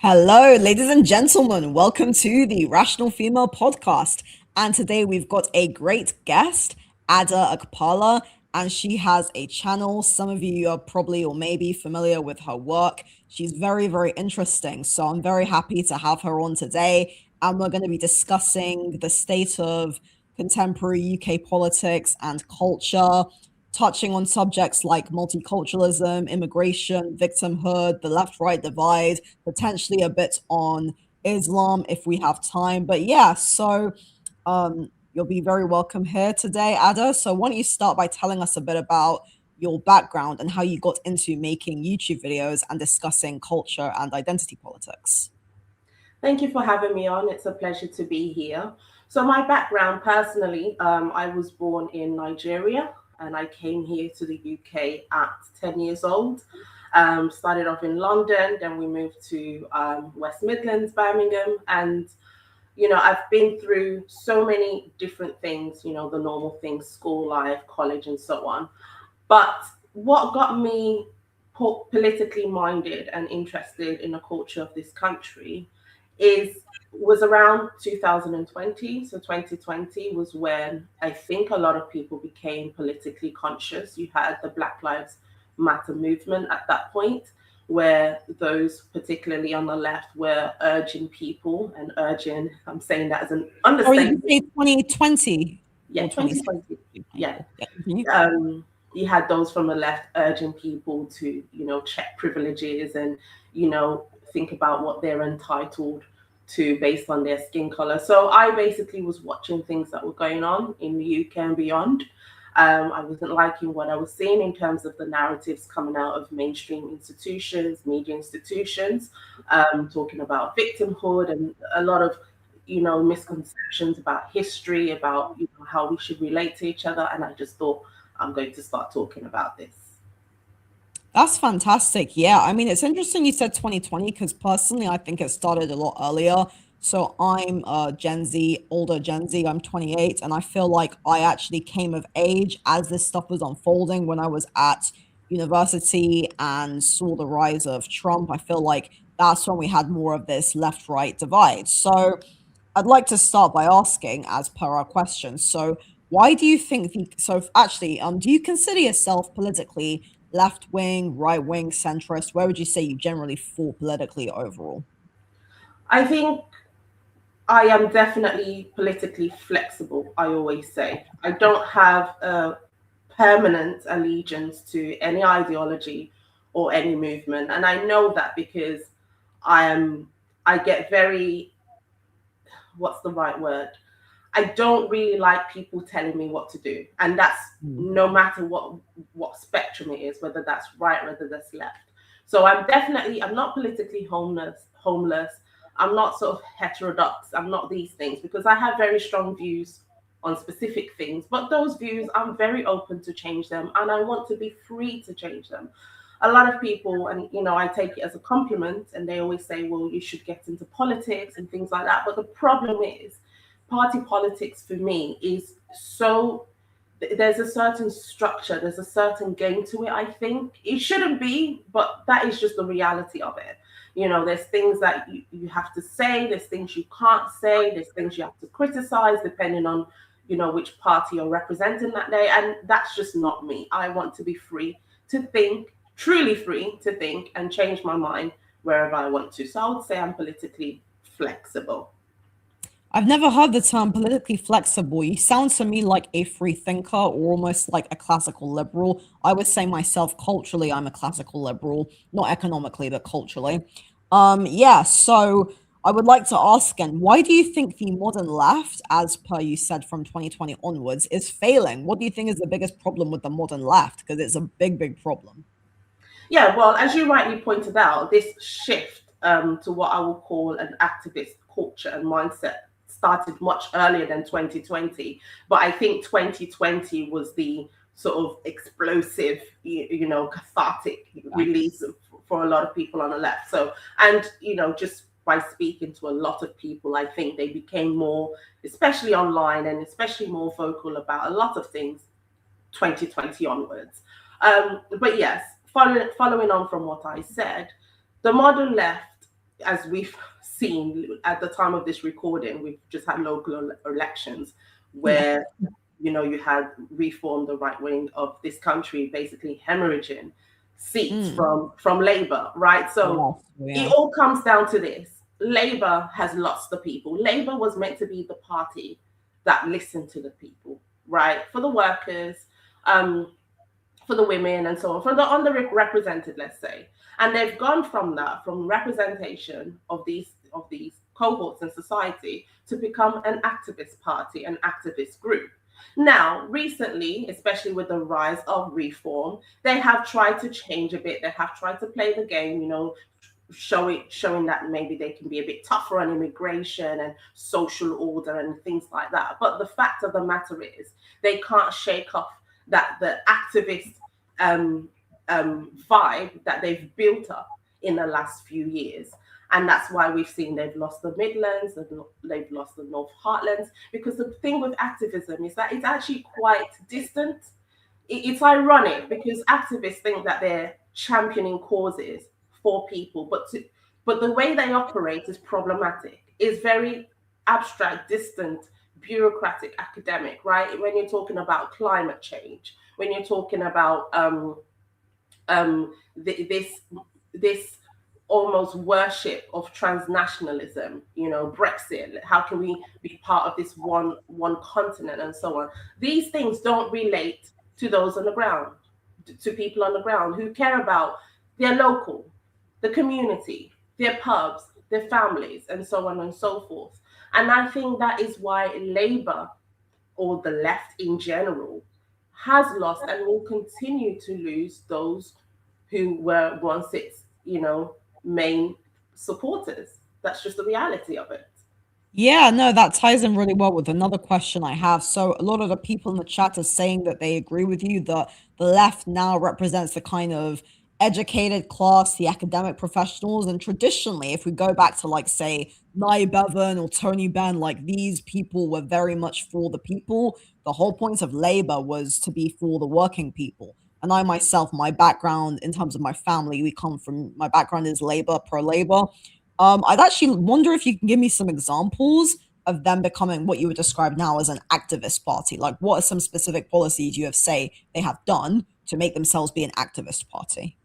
Hello, ladies and gentlemen. Welcome to the Rational Female Podcast. And today we've got a great guest, Ada Akpala, and she has a channel. Some of you are probably or maybe familiar with her work. She's very, very interesting. So I'm very happy to have her on today. And we're going to be discussing the state of contemporary UK politics and culture, touching on subjects like multiculturalism, immigration, victimhood, the left-right divide, potentially a bit on Islam if we have time. But yeah, so you'll be very welcome here today, Ada. So why don't you start by telling us a bit about your background and how you got into making YouTube videos and discussing culture and identity politics? Thank you for having me on. It's a pleasure to be here. So, my background personally, I was born in Nigeria and I came here to the UK at 10 years old. Started off in London, then we moved to West Midlands, Birmingham, and I've been through so many different things, the normal things, school life, college, and so on. But what got me politically minded and interested in the culture of this country is was around 2020. So 2020 was when I think a lot of people became politically conscious. You had the Black Lives Matter movement at that point, where those, particularly on the left, were urging people and urging, I'm saying that as an Or you can understatement. say 2020 Yeah, or 2020. 2020. Yeah. Yeah. You had those from the left urging people to, check privileges and, think about what they're entitled to based on their skin color. So I basically was watching things that were going on in the UK and beyond. I wasn't liking what I was seeing in terms of the narratives coming out of mainstream institutions, media institutions, talking about victimhood and a lot of misconceptions about history, about how we should relate to each other. And I just thought I'm going to start talking about this. That's fantastic. Yeah. I mean, it's interesting you said 2020 because personally, I think it started a lot earlier. So I'm Gen Z, older Gen Z. I'm 28, and I feel like I actually came of age as this stuff was unfolding when I was at university and saw the rise of Trump. I feel like that's when we had more of this left-right divide. So I'd like to start by asking, as per our question, so why do you think actually, do you consider yourself politically left wing, right wing, centrist? Where would you say you generally fall politically overall? I think I am definitely politically flexible, I always say. I don't have a permanent allegiance to any ideology or any movement. And I know that because I am I get very, what's the right word? I don't really like people telling me what to do. And that's Mm. no matter what spectrum it is, whether that's right, whether that's left. So I'm not politically homeless. I'm not sort of heterodox. I'm not these things because I have very strong views on specific things. But those views, I'm very open to change them and I want to be free to change them. A lot of people, and I take it as a compliment, and they always say, well, you should get into politics and things like that. But the problem is, party politics for me is so there's a certain structure, there's a certain game to it. I think it shouldn't be, but that is just the reality of it. There's things that you have to say, there's things you can't say, there's things you have to criticize depending on which party you're representing that day, and that's just not me. I want to be free to think, truly free to think and change my mind wherever I want to. So I would say I'm politically flexible. I've never heard the term politically flexible. You sound to me like a free thinker or almost like a classical liberal. I would say myself culturally, I'm a classical liberal, not economically, but culturally. Yeah, so I would like to ask again, why do you think the modern left, as per you said from 2020 onwards, is failing? What do you think is the biggest problem with the modern left? Because it's a big, big problem. Yeah, well, as you rightly pointed out, this shift to what I will call an activist culture and mindset started much earlier than 2020. But I think 2020 was the sort of explosive, cathartic release for a lot of people on the left. So, and, just by speaking to a lot of people, I think they became more, especially online, and especially more vocal about a lot of things 2020 onwards. But yes, following on from what I said, the modern left as we've seen at the time of this recording, we've just had local elections Yeah. where, you had Reform, the right wing of this country, basically hemorrhaging seats Mm. from Labour, right? So Yes. it Yeah. all comes down to this. Labour has lost the people. Labour was meant to be the party that listened to the people, right? For the workers, um, for the women and so on, for the underrepresented, let's say. And they've gone from that, from representation of these cohorts in society, to become an activist party, an activist group. Now, recently, especially with the rise of Reform, they have tried to change a bit. They have tried to play the game, showing that maybe they can be a bit tougher on immigration and social order and things like that. But the fact of the matter is, they can't shake off that the activist um, vibe that they've built up in the last few years. And that's why we've seen they've lost the Midlands, they've lost the North Heartlands, because the thing with activism is that it's actually quite distant. It's ironic because activists think that they're championing causes for people, but the way they operate is problematic. It's very abstract, distant, bureaucratic, academic, right? When you're talking about climate change, when you're talking about this almost worship of transnationalism, Brexit, how can we be part of this one continent and so on. These things don't relate to those on the ground, to people on the ground who care about their local, the community, their pubs, their families, and so on and so forth. And I think that is why Labour, or the left in general, has lost and will continue to lose those who were once its, main supporters. That's just the reality of it. Yeah, no, that ties in really well with another question I have. So, a lot of the people in the chat are saying that they agree with you that the left now represents the kind of educated class, the academic professionals. And traditionally, if we go back to, like, say, Nye Bevan or Tony Benn, like, these people were very much for the people. The whole point of Labour was to be for the working people. And I myself, my background in terms of my family, my background is Labour, pro Labour. I'd actually wonder if you can give me some examples of them becoming what you would describe now as an activist party. Like, what are some specific policies you have say they have done to make themselves be an activist party?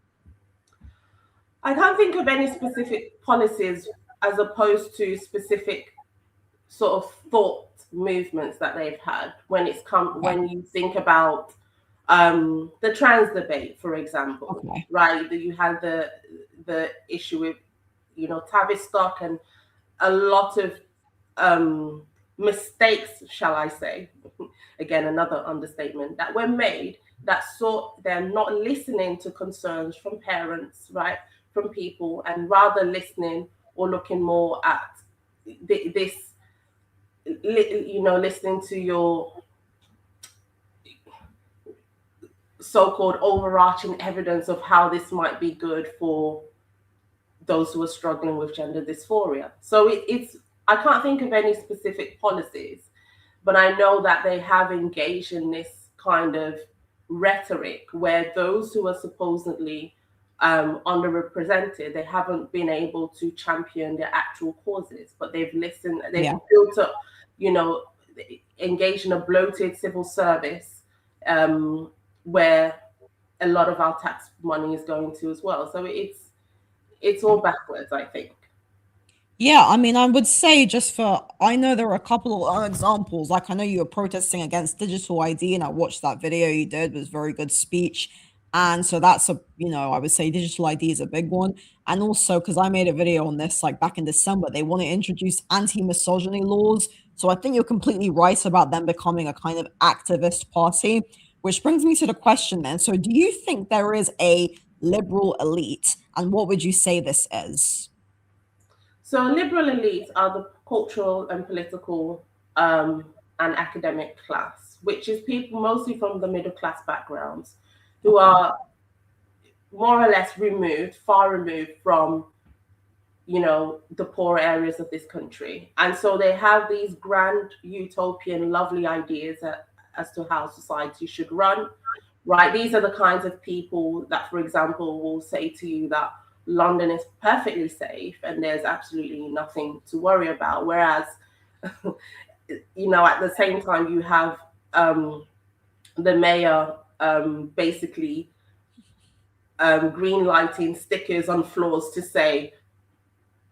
I can't think of any specific policies as opposed to specific sort of thought movements that they've had Okay. when you think about the trans debate, for example, Okay. right? That you had the issue with Tavistock, and a lot of mistakes, shall I say, again another understatement, that were made, that sort they're not listening to concerns from parents, right, from people, and rather listening or looking more at this, listening to your so-called overarching evidence of how this might be good for those who are struggling with gender dysphoria. So it's I can't think of any specific policies, but I know that they have engaged in this kind of rhetoric where those who are supposedly underrepresented, they haven't been able to champion their actual causes, but they've listened, they've Yeah. built up, you know, engaged in a bloated civil service, where a lot of our tax money is going to as well. So it's all backwards, I think. Yeah, I mean, I would say I know there are a couple of examples. Like, I know you were protesting against digital ID, and I watched that video you did. It was very good speech. And so I would say digital ID is a big one. And also, because I made a video on this like back in December, they want to introduce anti-misogyny laws. So I think you're completely right about them becoming a kind of activist party, which brings me to the question then. So do you think there is a liberal elite? And what would you say this is? So liberal elites are the cultural and political and academic class, which is people mostly from the middle class backgrounds who Okay. are more or less removed, far removed from, the poor areas of this country. And so they have these grand utopian lovely ideas as to how society should run, right? These are the kinds of people that, for example, will say to you that London is perfectly safe and there's absolutely nothing to worry about. Whereas, at the same time, you have the mayor basically green lighting stickers on floors to say,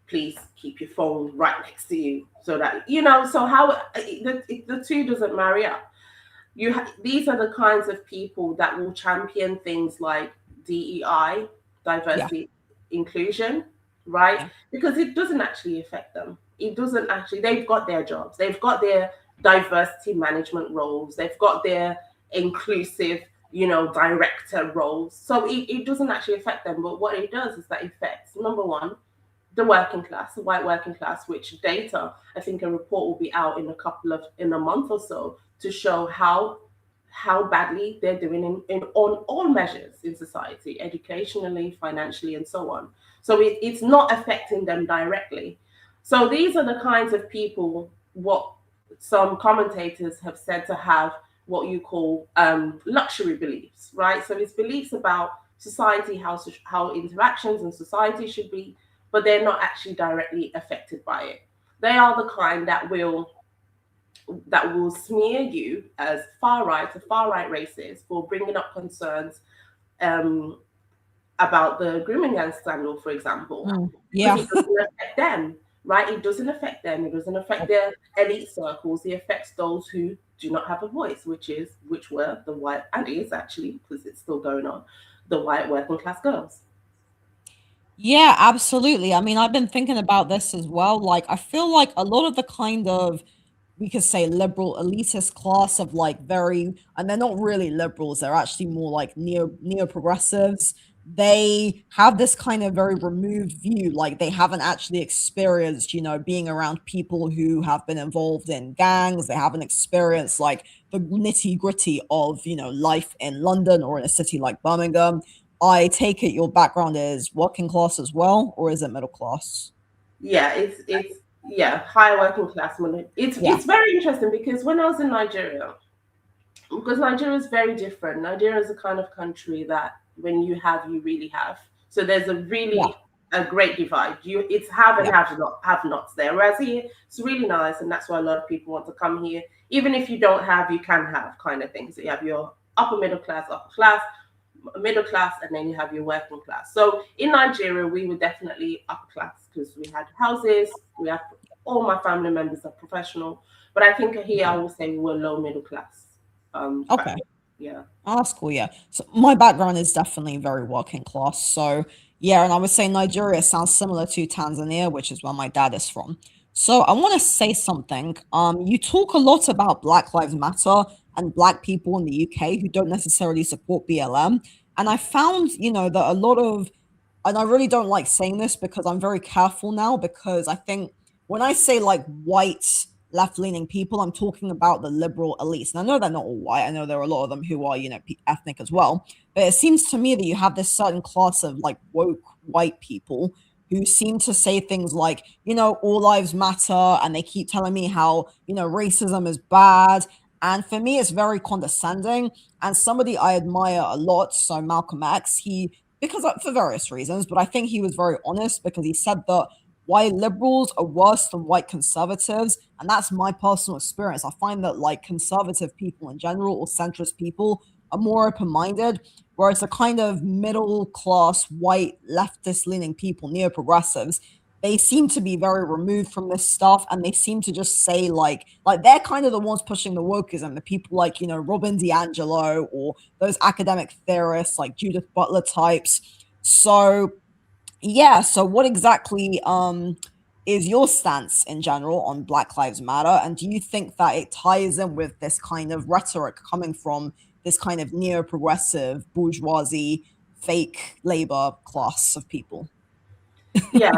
please keep your phone right next to you, so that so how the two doesn't marry up. These are the kinds of people that will champion things like DEI, Yeah. diversity, inclusion, right? Yeah. Because it doesn't actually affect them. It doesn't actually. They've got their jobs. They've got their diversity management roles. They've got their inclusive, director roles. So it doesn't actually affect them. But what it does is that it affects, number one, the working class, the white working class, which data, I think a report will be out in a month or so to show how badly they're doing on all measures in society, educationally, financially, and so on. So it's not affecting them directly. So these are the kinds of people, what some commentators have said to have what you call luxury beliefs, right? So it's beliefs about society, how interactions and society should be, but they're not actually directly affected by it. They are the kind that will smear you as far right racist for bringing up concerns um, about the grooming gang scandal, for example, because Yeah. it doesn't affect them, right? It doesn't affect them. It doesn't affect their elite circles. It affects those who do not have a voice, which were the white, and is actually, because it's still going on, the white working class girls. Yeah, absolutely. I mean, I've been thinking about this as well. Like, I feel like a lot of the kind of, we could say, liberal elitist class of like very, and they're not really liberals, they're actually more like neo progressives. They have this kind of very removed view, like they haven't actually experienced, being around people who have been involved in gangs. They haven't experienced like the nitty gritty of, life in London or in a city like Birmingham. I take it your background is working class as well, or is it middle class? Yeah, it's yeah, higher working class money. Yeah, It's very interesting because when I was in Nigeria, because Nigeria is very different. Nigeria is a kind of country that when you have, you really have. So there's yeah, a great divide. It's have and yeah. have nots there. Whereas here, it's really nice, and that's why a lot of people want to come here. Even if you don't have, you can have kind of thing. So you have your upper class, middle class, and then you have your working class. So in Nigeria, we were definitely upper class because we had houses. We have all my family members are professional, but I think here I will say we were low middle class. Back Okay. then. Yeah. Oh, that's cool. Yeah. So my background is definitely very working class. So yeah, and I would say Nigeria sounds similar to Tanzania, which is where my dad is from. So I want to say something. You talk a lot about Black Lives Matter and Black people in the UK who don't necessarily support BLM. And I found, that a lot of, and I really don't like saying this because I'm very careful now, because I think when I say like white left leaning people, I'm talking about the liberal elites. And I know they're not all white. I know there are a lot of them who are, ethnic as well. But it seems to me that you have this certain class of like woke white people who seem to say things like, all lives matter. And they keep telling me how, racism is bad. And for me, it's very condescending. And somebody I admire a lot, so Malcolm X, because for various reasons, but I think he was very honest because he said that white liberals are worse than white conservatives. And that's my personal experience. I find that like conservative people in general or centrist people are more open minded, whereas the kind of middle class, white, leftist leaning people, neo progressives, they seem to be very removed from this stuff and they seem to just say like they're kind of the ones pushing the wokeism, the people like Robin DiAngelo or those academic theorists like Judith Butler types. So yeah, so what exactly is your stance in general on Black Lives Matter? And do you think that it ties in with this kind of rhetoric coming from this kind of neo-progressive bourgeoisie fake labor class of people? Yeah,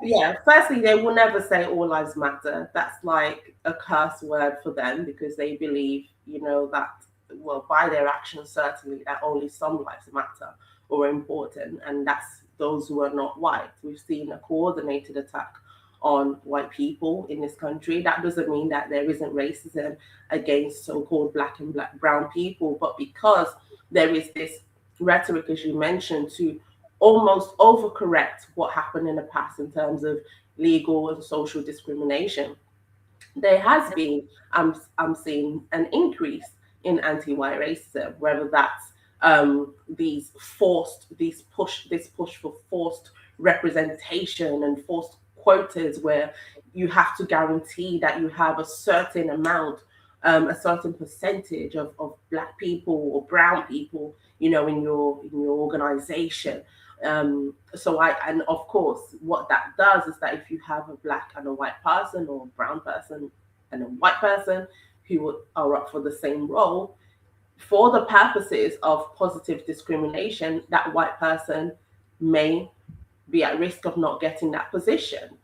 yeah. Firstly, they will never say all lives matter. That's like a curse word for them because they believe, that, well, by their actions, certainly that only some lives matter or are important. And that's those who are not white. We've seen a coordinated attack on white people in this country. That doesn't mean that there isn't racism against so-called black and brown people, but because there is this rhetoric, as you mentioned, to almost overcorrect what happened in the past in terms of legal and social discrimination. There has been, I'm seeing an increase in anti-white racism, whether that's this push for forced representation and forced quotas, where you have to guarantee that you have a certain amount, a certain percentage of black people or brown people, in your organization. And of course, what that does is that if you have a black and a white person, or a brown person and a white person who are up for the same role, for the purposes of positive discrimination, that white person may be at risk of not getting that position.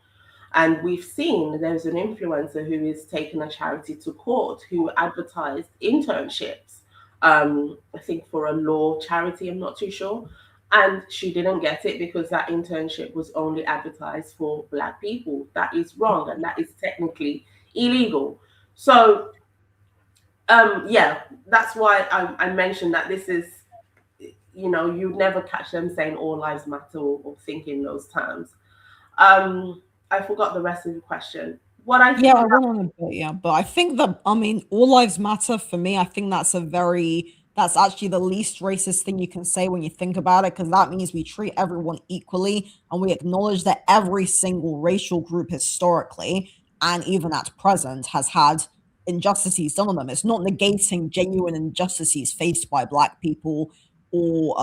And we've seen there's an influencer who is taking a charity to court who advertised internships, I think for a law charity, I'm not too sure. And she didn't get it because that internship was only advertised for black people. That is wrong, and that is technically illegal. So, yeah, that's why I mentioned that this is, you never catch them saying all lives matter, or thinking those terms. I forgot the rest of the question. What I Yeah, think I went on a bit, yeah. But I think that, I mean, all lives matter for me. I think that's actually the least racist thing you can say when you think about it, because that means we treat everyone equally and we acknowledge that every single racial group historically and even at present has had injustices done on them. It's not negating genuine injustices faced by black people or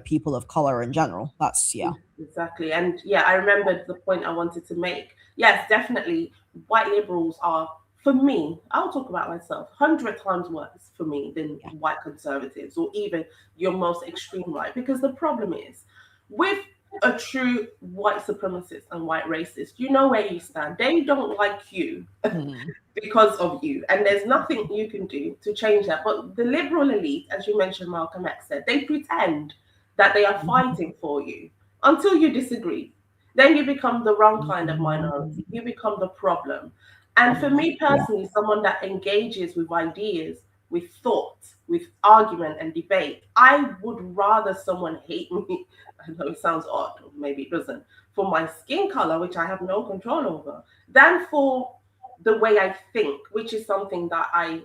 people of color in general. That's yeah. exactly. And yeah, I remembered the point I wanted to make. Yes, definitely. White liberals are, for me, I'll talk about myself, 100 times worse for me than Yeah. white conservatives, or even your most extreme right. Because the problem is, with a true white supremacist and white racist, you know where you stand. They don't like you Hmm. because of you. And there's nothing you can do to change that. But the liberal elite, as you mentioned, Malcolm X said, they pretend that they are fighting for you until you disagree. Then you become the wrong kind of minority. You become the problem. And for me Yeah. personally, someone that engages with ideas, with thought, with argument and debate, I would rather someone hate me. I know it sounds odd, or maybe it doesn't, for my skin color, which I have no control over, than for the way I think, which is something that I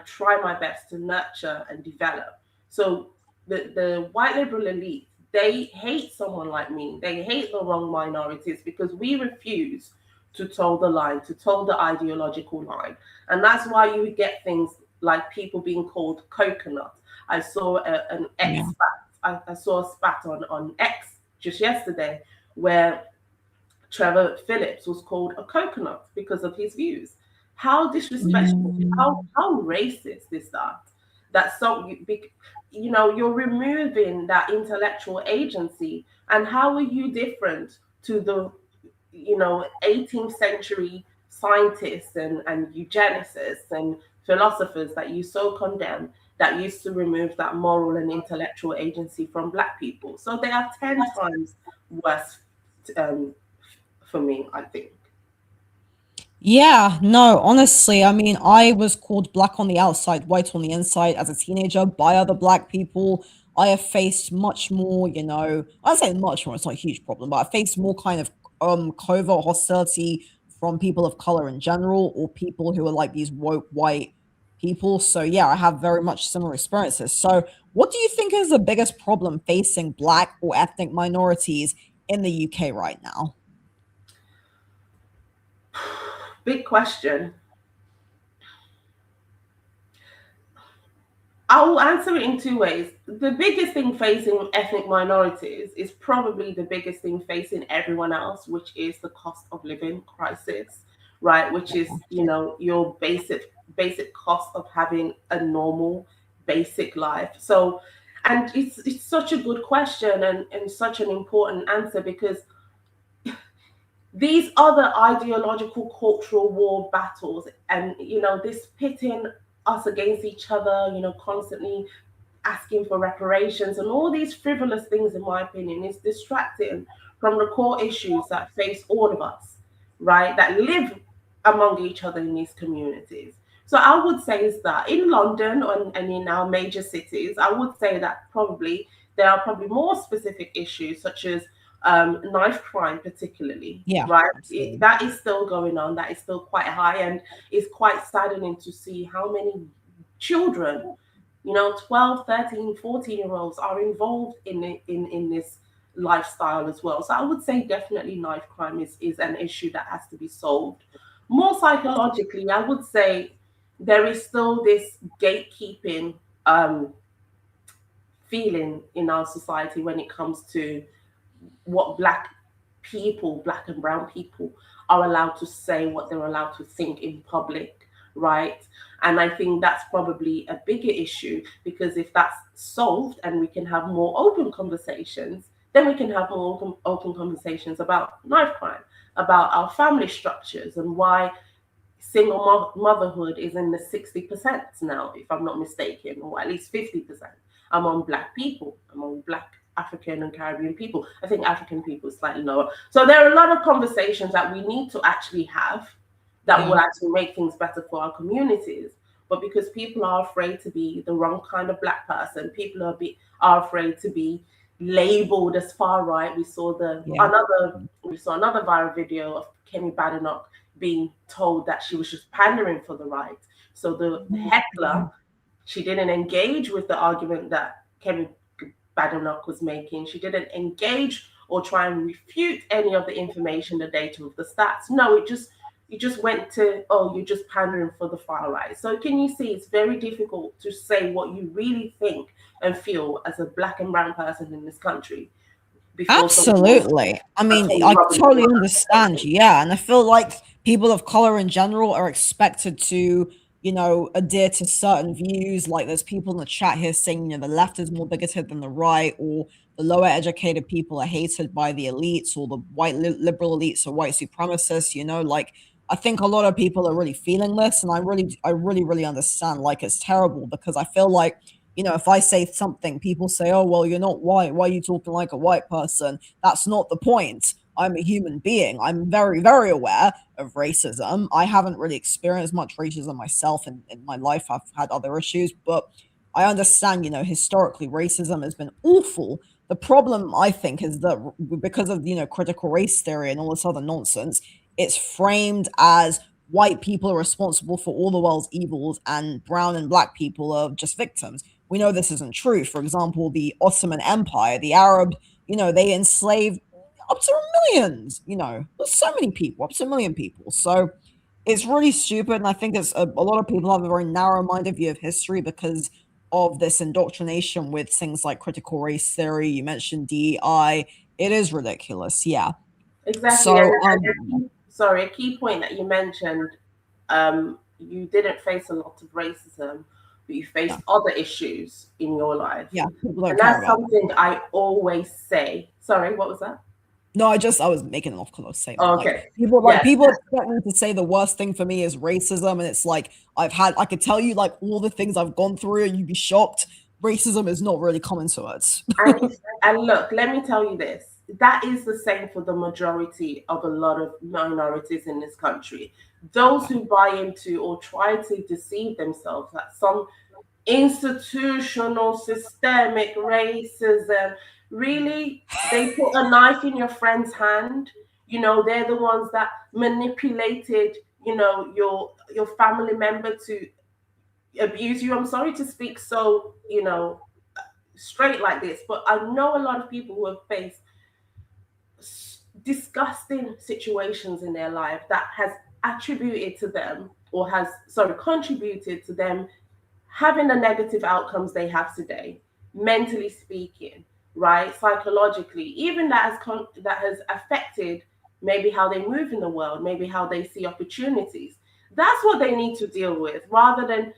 try my best to nurture and develop. So the white liberal elite, they hate someone like me. They hate the wrong minorities because we refuse to toe the line, to toe the ideological line. And that's why you get things like people being called coconut. I saw an X Yeah. spat. I saw a spat on X just yesterday where Trevor Phillips was called a coconut because of his views. How disrespectful, Mm. how racist is that? That so you're removing that intellectual agency, and how are you different to the 18th century scientists and eugenicists and philosophers that you so condemn, that used to remove that moral and intellectual agency from black people? So they are 10 times worse, um, for me, I think. Yeah, no, honestly, I mean, I was called black on the outside, white on the inside as a teenager by other black people. I have faced much more, I'd say much more, it's not a huge problem, but I faced more kind of covert hostility from people of color in general, or people who are like these woke white people. So yeah, I have very much similar experiences. So what do you think is the biggest problem facing black or ethnic minorities in the UK right now? Big question. I will answer it in two ways. The biggest thing facing ethnic minorities is probably the biggest thing facing everyone else, which is the cost of living crisis, right? Which is, your basic cost of having a normal basic life. So, and it's such a good question, and such an important answer, because these other ideological cultural war battles, and this pitting us against each other, constantly asking for reparations and all these frivolous things, in my opinion, is distracting from the core issues that face all of us, right, that live among each other in these communities. So I would say is that in London and in our major cities, I would say that probably there are probably more specific issues such as knife crime, particularly, Yeah, right? absolutely. That is still going on. That is still quite high, and it's quite saddening to see how many children, 12, 13, 14 year olds are involved in this lifestyle as well. So I would say definitely knife crime is an issue that has to be solved. More psychologically, I would say there is still this gatekeeping feeling in our society when it comes to what black and brown people are allowed to say, what they're allowed to think in public, right? And I think that's probably a bigger issue, because if that's solved and we can have more open conversations, then we can have more open conversations about knife crime, about our family structures, and why motherhood is in the 60% now, if I'm not mistaken, or at least 50% among Black people, among Black African and Caribbean people. I think African people is slightly lower. So there are a lot of conversations that we need to actually have that will Yeah. actually make things better for our communities. But because people are afraid to be the wrong kind of Black person, people are afraid to be labeled as far right. Yeah. We saw another viral video of Kemi Badenoch being told that she was just pandering for the right. So the Yeah. heckler, she didn't engage with the argument that Kemi Badenoch was making. She didn't engage or try and refute any of the information, the data of the stats. No, it just went to, oh, you're just pandering for the far right. So can you see it's very difficult to say what you really think and feel as a black and brown person in this country before someone Absolutely. I mean, totally I rubbing you totally the wrong understand. way. Yeah. And I feel like people of color in general are expected to, adhere to certain views. Like there's people in the chat here saying, the left is more bigoted than the right, or the lower educated people are hated by the elites, or the white liberal elites are white supremacists, like I think a lot of people are really feeling this. And I really understand. Like it's terrible because I feel like, if I say something, people say, oh, well, you're not white. Why are you talking like a white person? That's not the point. I'm a human being. I'm very, very aware of racism. I haven't really experienced much racism myself in my life. I've had other issues, but I understand, historically, racism has been awful. The problem, I think, is that because of, critical race theory and all this other nonsense, it's framed as white people are responsible for all the world's evils and brown and black people are just victims. We know this isn't true. For example, the Ottoman Empire, the Arab, they enslaved up to millions, there's so many people, up to a million people. So it's really stupid. And I think it's a lot of people have a very narrow minded view of history because of this indoctrination with things like critical race theory. You mentioned DEI. It is ridiculous. Yeah. Exactly. So, Sorry, a key point that you mentioned, you didn't face a lot of racism, but you yeah, faced other issues in your life. yeah, people don't And care that's about that. something I always say. Sorry, what was that? No, I was making an off color statement. Okay. Like Yes. people expect me to say the worst thing for me is racism, and it's like I could tell you like all the things I've gone through, and you'd be shocked. Racism is not really common to us. And look, let me tell you this. That is the same for the majority of a lot of minorities in this country. Those Yeah, who buy into or try to deceive themselves that some institutional systemic racism, really, they put a knife in your friend's hand. They're the ones that manipulated, your family member to abuse you. I'm sorry to speak so, straight like this, but I know a lot of people who have faced disgusting situations in their life that has attributed to them, or has, sorry, contributed to them having the negative outcomes they have today, mentally speaking, right? Psychologically, even that has affected maybe how they move in the world, maybe how they see opportunities. That's what they need to deal with, rather than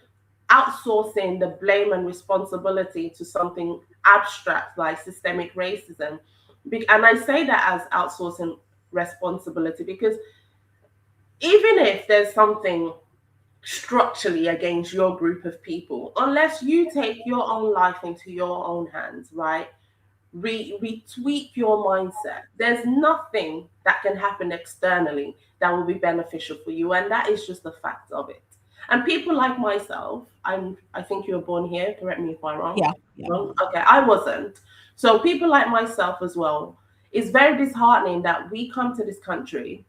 outsourcing the blame and responsibility to something abstract like systemic racism. And I say that as outsourcing responsibility because even if there's something structurally against your group of people, unless you take your own life into your own hands, right? Retweak your mindset. There's nothing that can happen externally that will be beneficial for you, and that is just the fact of it. And people like myself, I think you were born here. Correct me if I'm wrong. yeah, yeah. Wrong? Okay, I wasn't. So people like myself as well, it's very disheartening that we come to this country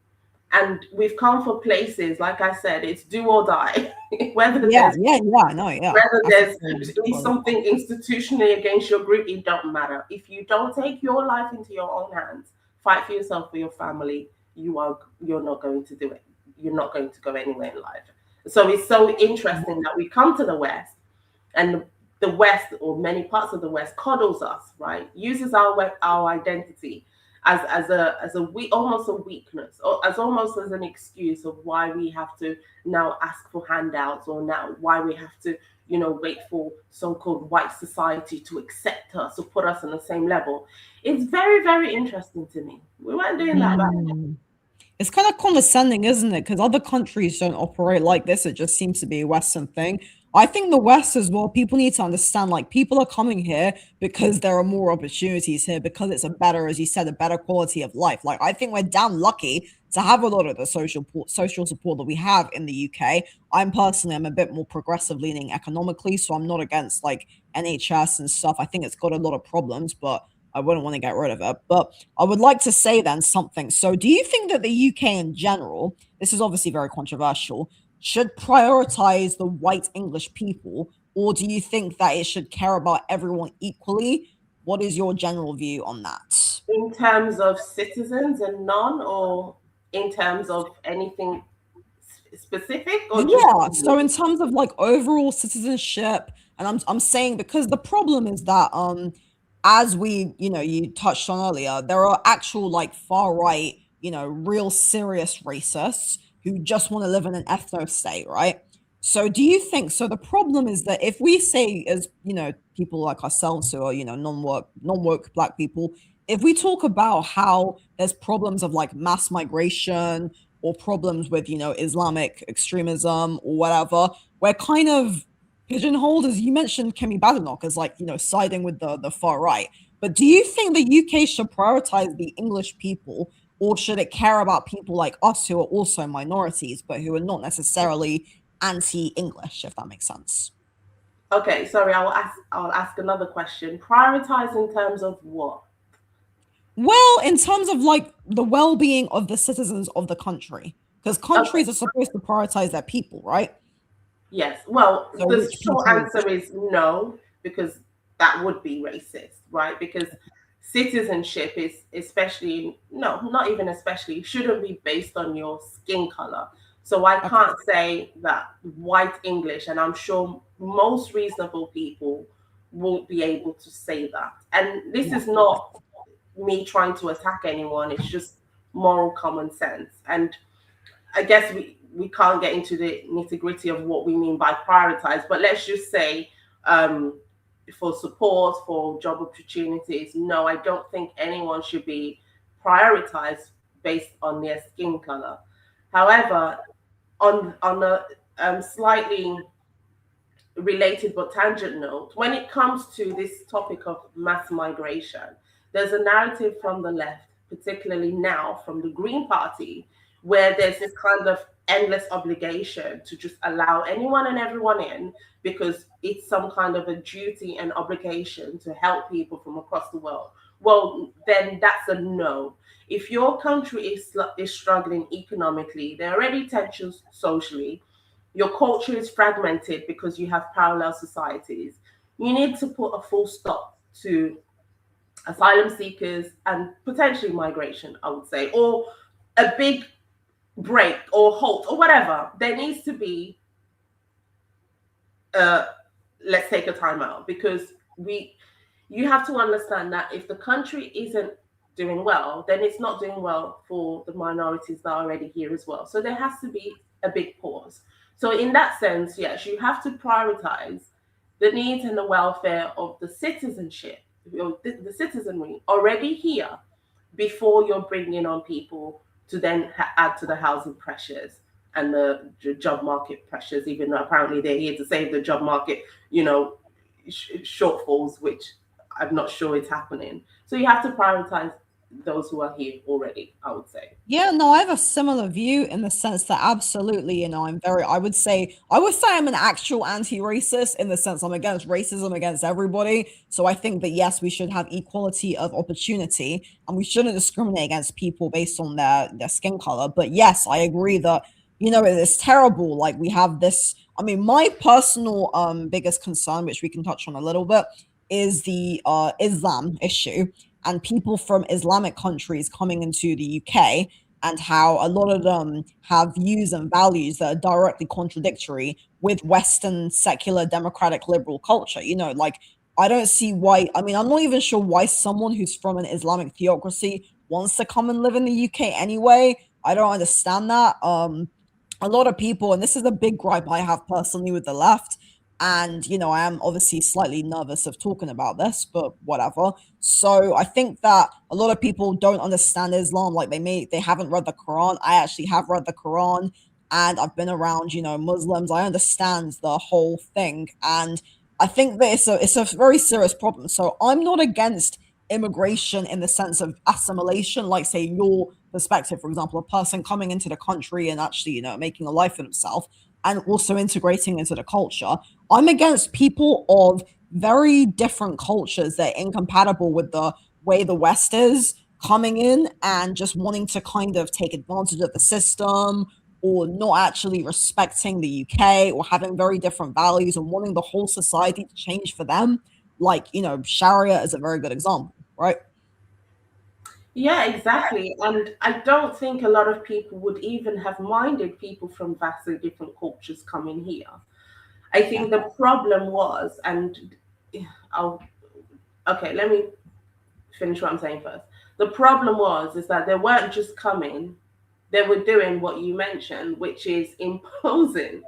and we've come for places, like I said, it's do or die. whether Yeah, there's yeah, yeah, no, yeah. whether I think there's so. Well, something institutionally against your group, it don't matter. If you don't take your life into your own hands, fight for yourself, for your family, you're not going to do it. You're not going to go anywhere in life. So it's so interesting that we come to the West, and the West, or many parts of the West, coddles us, right? Uses our identity as a we almost a weakness, or as almost as an excuse of why we have to now ask for handouts, or now why we have to, wait for so-called white society to accept us or put us on the same level. It's very, very interesting to me. We weren't doing that back then. mm. It's kind of condescending, isn't it? Because other countries don't operate like this. It just seems to be a Western thing. I think the West as well, people need to understand like people are coming here because there are more opportunities here, because it's a better, as you said, a better quality of life. Like I think we're damn lucky to have a lot of the social support that we have in the UK. I'm a bit more progressive leaning economically, so I'm not against like NHS and stuff. I think it's got a lot of problems, but I wouldn't want to get rid of it. But I would like to say then something. So, do you think that the UK in general, this is obviously very controversial, should prioritize the white English people, or do you think that it should care about everyone equally? What is your general view on that? In terms of citizens and none, or in terms of anything specific, or just Yeah, so in terms of like overall citizenship, and I'm saying because the problem is that as you touched on earlier, there are actual like far right, real serious racists who just want to live in an ethno state, right? So do you think so the problem is that if we say as, people like ourselves who are, non-woke black people, if we talk about how there's problems of like mass migration or problems with, Islamic extremism or whatever, we're kind of pigeonholed, as you mentioned, Kemi Badenoch, as like, siding with the far right. But do you think the UK should prioritize the English people, or should it care about people like us who are also minorities, but who are not necessarily anti-English, if that makes sense? okay. Sorry, I'll ask another question. Prioritize in terms of what? Well, in terms of like the well-being of the citizens of the country, because Okay. countries are supposed to prioritize their people, right? Yes. Well, So the which short people? answer is no, because that would be racist, right? Because citizenship is especially, no, not even especially, shouldn't be based on your skin color. So I Okay. can't say that white English, and I'm sure most reasonable people won't be able to say that. And this Yeah. is not me trying to attack anyone, it's just moral common sense. And I guess we can't get into the nitty gritty of what we mean by prioritize, but let's just say, um, for support, for job opportunities, no, I don't think anyone should be prioritized based on their skin color. However, on a slightly related but tangent note, when it comes to this topic of mass migration, there's a narrative from the left, particularly now from the Green Party, where there's this kind of endless obligation to just allow anyone and everyone in because it's some kind of a duty and obligation to help people from across the world. Well, then that's a no. If your country is struggling economically, there are already tensions socially, your culture is fragmented because you have parallel societies. You need to put a full stop to asylum seekers and potentially migration, I would say, or a big break or halt or whatever. There needs to be, uh, let's take a time out, because you have to understand that if the country isn't doing well, then it's not doing well for the minorities that are already here as well. So there has to be a big pause. So in that sense, yes, you have to prioritize the needs and the welfare of the citizenship, the citizenry already here, before you're bringing on people to then add to the housing pressures and the job market pressures, even though apparently they're here to save the job market, shortfalls, which I'm not sure is happening. So you have to prioritize those who are here already, I would say. Yeah, no, I have a similar view in the sense that absolutely, I would say I'm an actual anti-racist in the sense I'm against racism against everybody. So I think that yes, we should have equality of opportunity and we shouldn't discriminate against people based on their skin color. But yes, I agree that it is terrible. Like we have this, I mean, my personal biggest concern, which we can touch on a little bit, is the Islam issue and people from Islamic countries coming into the UK and how a lot of them have views and values that are directly contradictory with Western secular democratic liberal culture. Like I don't see why. I mean, I'm not even sure why someone who's from an Islamic theocracy wants to come and live in the UK anyway. I don't understand that. A lot of people, and this is a big gripe I have personally with the left, and I am obviously slightly nervous of talking about this, but whatever. So I think that a lot of people don't understand Islam, like they haven't read the Quran. I actually have read the Quran, and I've been around Muslims. I understand the whole thing, and I think that it's a very serious problem. So I'm not against immigration in the sense of assimilation, like say your perspective, for example, a person coming into the country and actually making a life for themselves and also integrating into the culture. I'm against people of very different cultures that are incompatible with the way the West is coming in and just wanting to kind of take advantage of the system or not actually respecting the UK or having very different values and wanting the whole society to change for them. Like, Sharia is a very good example, right? Yeah, exactly. And I don't think a lot of people would even have minded people from vastly different cultures coming here. I Yeah. think the problem was, and I'll, okay, let me finish what I'm saying first. The problem was is that they weren't just coming, they were doing what you mentioned, which is imposing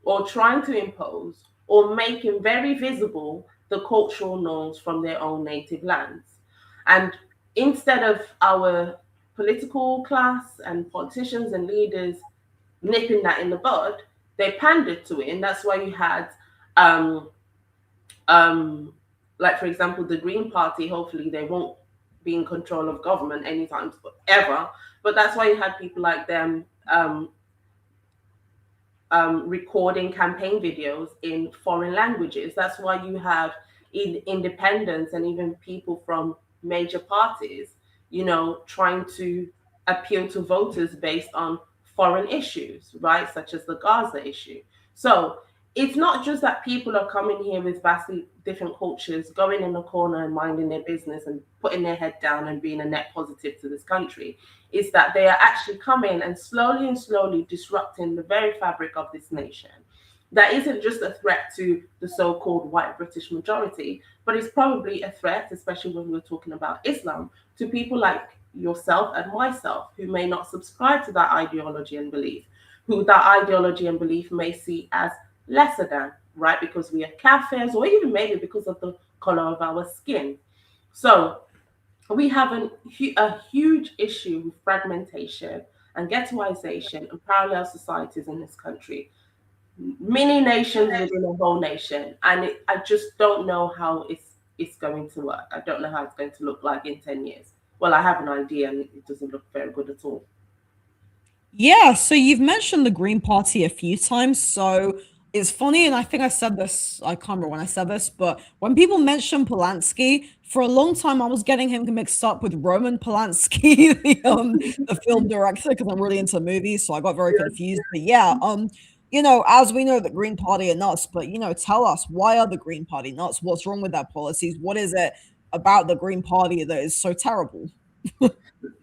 or trying to impose or making very visible the cultural norms from their own native lands. And instead of our political class and politicians and leaders nipping that in the bud, they pandered to it. And that's why you had um, um, like for example, the Green Party. Hopefully, they won't be in control of government anytime ever. But that's why you had people like them recording campaign videos in foreign languages. That's why you have independents and even people from major parties, trying to appeal to voters based on foreign issues, right? Such as the Gaza issue. So it's not just that people are coming here with vastly different cultures, going in the corner and minding their business and putting their head down and being a net positive to this country. Is that they are actually coming and slowly disrupting the very fabric of this nation. That isn't just a threat to the so called white British majority, but it's probably a threat, especially when we're talking about Islam, to people like yourself and myself who may not subscribe to that ideology and belief, who that ideology and belief may see as lesser than, right? Because we are kafirs, or even maybe because of the color of our skin. So we have a huge issue with fragmentation and ghettoization and parallel societies in this country. Many nations within a whole nation, and I just don't know how it's going to work. I don't know how it's going to look like in 10 years. Well, I have an idea, and it doesn't look very good at all. Yeah, so you've mentioned the Green Party a few times. So it's funny, and I think I said this, I can't remember when I said this, but when people mention Polanski, for a long time I was getting him mixed up with Roman Polanski, the film director, because I'm really into movies, so I got very confused. But yeah, as we know, the Green Party are nuts, but tell us, why are the Green Party nuts? What's wrong with their policies? What is it about the Green Party that is so terrible?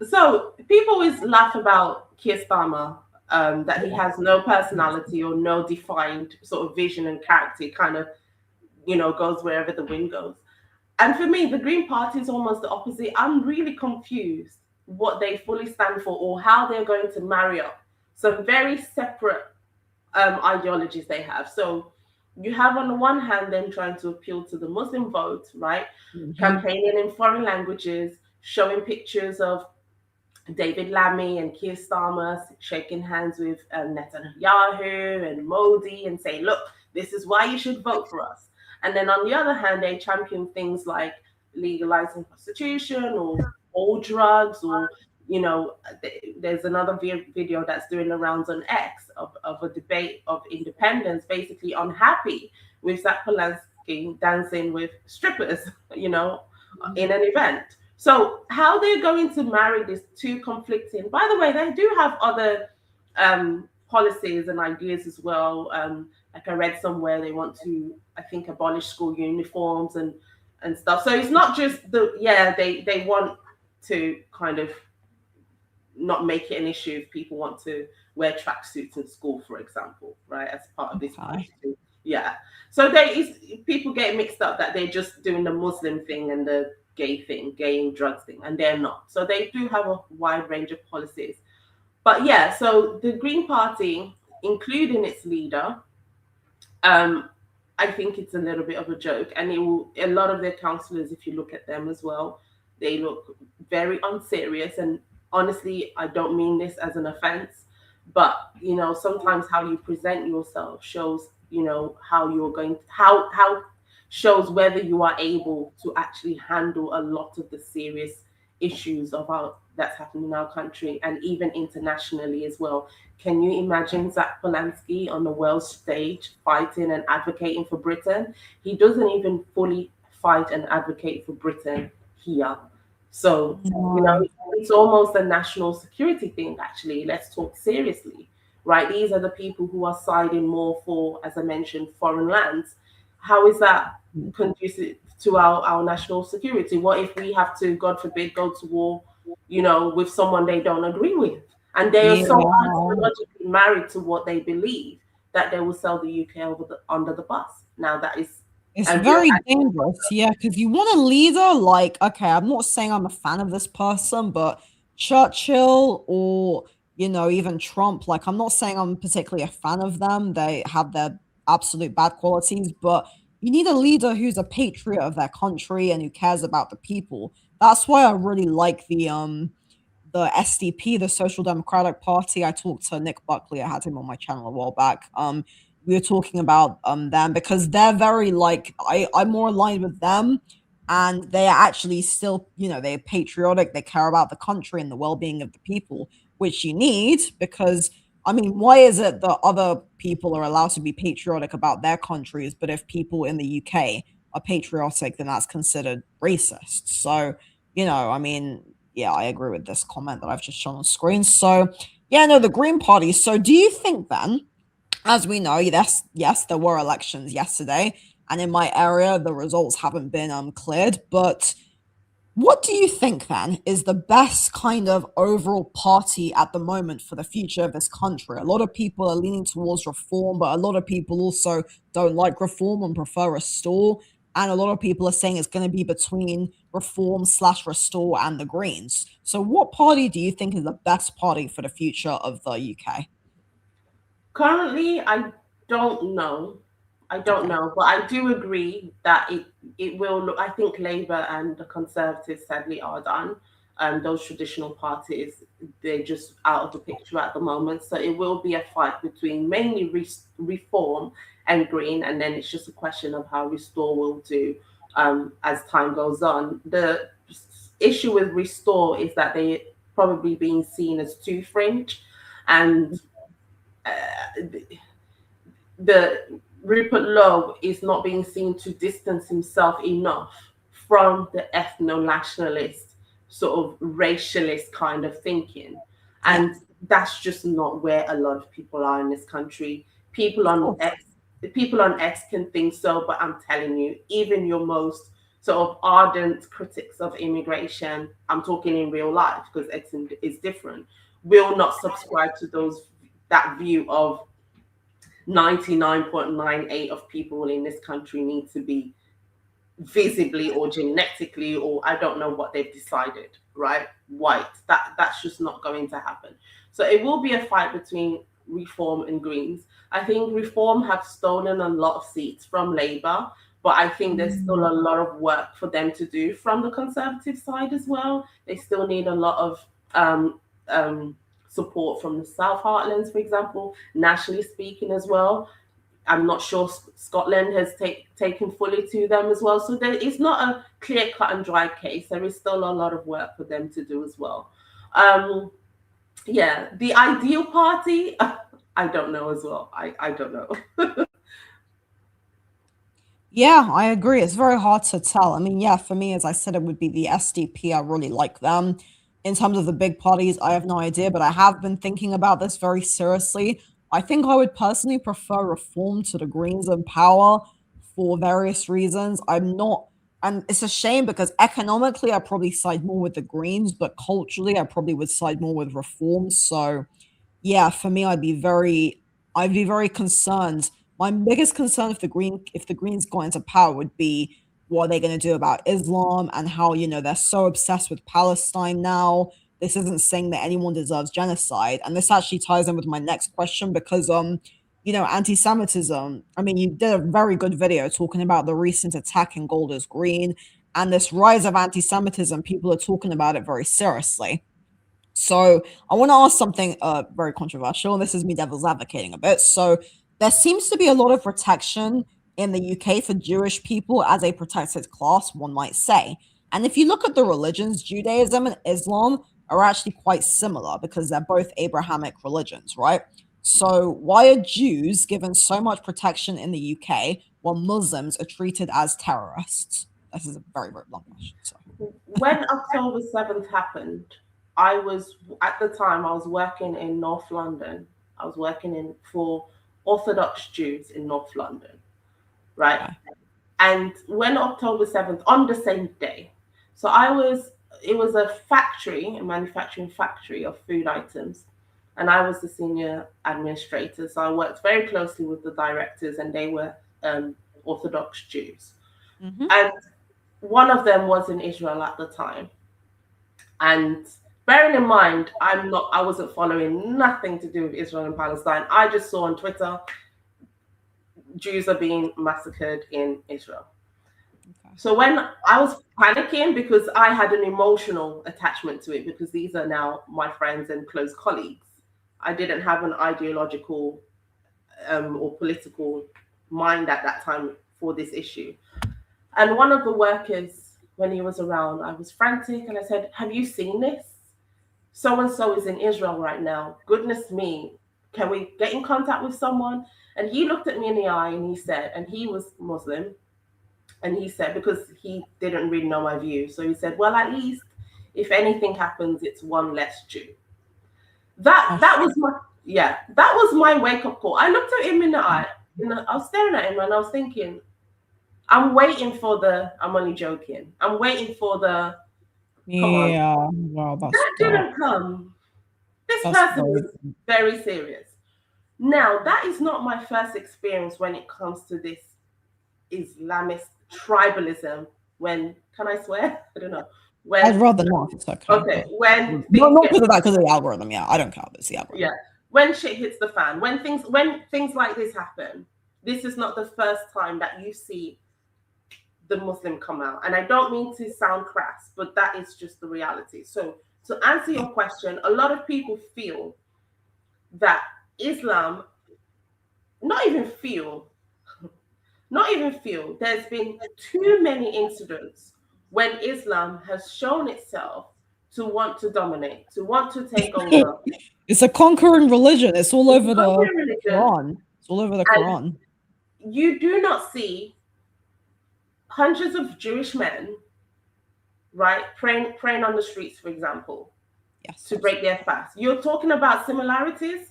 So people always laugh about Keir Starmer, that he has no personality or no defined sort of vision and character. He kind of, goes wherever the wind goes. And for me, the Green Party is almost the opposite. I'm really confused what they fully stand for or how they're going to marry up some very separate ideologies they have. So you have on the one hand them trying to appeal to the Muslim vote, right? Mhm. Campaigning in foreign languages, showing pictures of David Lammy and Keir Starmer shaking hands with Netanyahu and Modi and saying, look, this is why you should vote for us. And then on the other hand, they champion things like legalizing prostitution or all drugs, or there's another video that's doing the rounds on X of a debate of independence, basically unhappy with Zach Polanski dancing with strippers, in an event. So how they're going to marry these two conflicting? By the way, they do have other policies and ideas as well. Like I read somewhere they want to, I think, abolish school uniforms and stuff. So it's not just they want to kind of not make it an issue if people want to wear tracksuits in school, for example, right? As part of this Okay. policy. Yeah. So there is people get mixed up that they're just doing the Muslim thing and the gay and drugs thing, and they're not. So they do have a wide range of policies. But yeah, so the Green Party, including its leader, I think it's a little bit of a joke. And a lot of their councillors, if you look at them as well, they look very unserious. And honestly, I don't mean this as an offense, but sometimes how you present yourself shows, how you're going, how shows whether you are able to actually handle a lot of the serious issues of our that's happening in our country and even internationally as well. Can you imagine Zach Polanski on the world stage fighting and advocating for Britain? He doesn't even fully fight and advocate for Britain here. So, No. it's almost a national security thing, actually. Let's talk seriously, right? These are the people who are siding more for, as I mentioned, foreign lands. How is that conducive to our national security? What if we have to, God forbid, go to war, with someone they don't agree with? And they are Yeah. so ideologically married to what they believe that they will sell the UK under the bus. Now, that is It's a real. very dangerous, yeah, because you want a leader like, okay, I'm not saying I'm a fan of this person, but Churchill or, even Trump, like, I'm not saying I'm particularly a fan of them. They have their absolute bad qualities, but you need a leader who's a patriot of their country and who cares about the people. That's why I really like the SDP, the Social Democratic Party. I talked to Nick Buckley. I had him on my channel a while back. We were talking about them because they're very like I'm more aligned with them, and they are actually still, they're patriotic. They care about the country and the well-being of the people, which you need because I mean, why is it that other people are allowed to be patriotic about their countries, but if people in the UK are patriotic, then that's considered racist? So, I mean, yeah, I agree with this comment that I've just shown on screen. So, yeah, no, the Green Party. So, do you think then, as we know, yes, there were elections yesterday, and in my area, the results haven't been cleared. But what do you think then is the best kind of overall party at the moment for the future of this country? A lot of people are leaning towards reform, but a lot of people also don't like reform and prefer restore. And a lot of people are saying it's going to be between reform/restore and the Greens. So, what party do you think is the best party for the future of the UK? Currently, I don't know. I don't Okay. know, but I do agree that it will look. I think Labour and the Conservatives sadly are done. Those traditional parties, they're just out of the picture at the moment. So it will be a fight between mainly Reform and Green, and then it's just a question of how Restore will do as time goes on. The issue with Restore is that they probably being seen as too fringe, and the Rupert Lowe is not being seen to distance himself enough from the ethno-nationalist, sort of racialist kind of thinking. Yeah, And that's just not where a lot of people are in this country. People of on course. X, people on X can think so, but I'm telling you, even your most sort of ardent critics of immigration, I'm talking in real life because X is different, will not subscribe to that view of 99.98 of people in this country need to be visibly or genetically, or I don't know what they've decided, right? White. That's just not going to happen. So it will be a fight between Reform and Greens. I think Reform have stolen a lot of seats from Labour, but I think there's still a Mm, lot of work for them to do from the Conservative side as well. They still need a lot of support from the South Heartlands, for example, nationally speaking as well. I'm not sure Scotland has taken fully to them as well. So there is not a clear cut and dry case. There is still a lot of work for them to do as well. Um, yeah, the ideal party, I don't know as well. I don't know. Yeah, I agree. It's very hard to tell. I mean, yeah, for me, as I said, it would be the SDP. I really like them. In terms of the big parties, I have no idea, but I have been thinking about this very seriously. I think I would personally prefer reform to the Greens in power for various reasons. I'm not, and it's a shame because economically, I probably side more with the Greens, but culturally, I probably would side more with reform. So, yeah, for me, I'd be very concerned. My biggest concern if the Greens got into power would be what are they going to do about Islam and how, they're so obsessed with Palestine now. This isn't saying that anyone deserves genocide. And this actually ties in with my next question because anti-Semitism. I mean, you did a very good video talking about the recent attack in Golders Green and this rise of anti-Semitism. People are talking about it very seriously. So I want to ask something very controversial, and this is me devil's advocating a bit. So there seems to be a lot of protection in the UK for Jewish people as a protected class, one might say. And if you look at the religions, Judaism and Islam are actually quite similar because they're both Abrahamic religions, right? So why are Jews given so much protection in the UK while Muslims are treated as terrorists? This is a very, very long question. So. When October 7th happened, I was at the time I was working in North London. I was working in for Orthodox Jews in North London, right? Okay. And when October 7th, on the same day, so it was a factory, a manufacturing factory of food items. And I was the senior administrator. So I worked very closely with the directors, and they were Orthodox Jews. Mm-hmm. And one of them was in Israel at the time. And bearing in mind, I wasn't following nothing to do with Israel and Palestine. I just saw on Twitter Jews are being massacred in Israel. Okay. So when I was panicking because I had an emotional attachment to it because these are now my friends and close colleagues, I didn't have an ideological or political mind at that time for this issue. And one of the workers, when he was around, I was frantic and I said, "Have you seen this? So and so is in Israel right now. Goodness me, can we get in contact with someone?" And he looked at me in the eye and he said, and he was Muslim, and he said, because he didn't really know my view, so he said, "Well, at least if anything happens, it's one less Jew." That was my that was my wake up call. I looked at him in the eye, I was staring at him and I was thinking, I'm waiting for the I'm only joking. I'm waiting for the come on. Yeah, wow, That didn't come. This that's person very was very serious. Now, that is not my first experience when it comes to this Islamist tribalism. When can I swear? I don't know. I'd When rather not if it's okay, okay, but when not things not get because of that, because of the algorithm. Yeah, I don't care. It's the algorithm. yeah, when shit hits the fan, when things like this happen, this is not the first time that you see the Muslim come out. And I don't mean to sound crass, but that is just the reality. So to answer Yeah. your question, a lot of people feel that Islam, not even feel, not even feel, there's been too many incidents when Islam has shown itself to want to dominate, to want to take over. It's a conquering religion. It's all It's a over the conquering religion, Quran. It's all over the and Quran. you do not see hundreds of Jewish men, right, praying on the streets, for example, Yes. to break their fast. You're talking about similarities.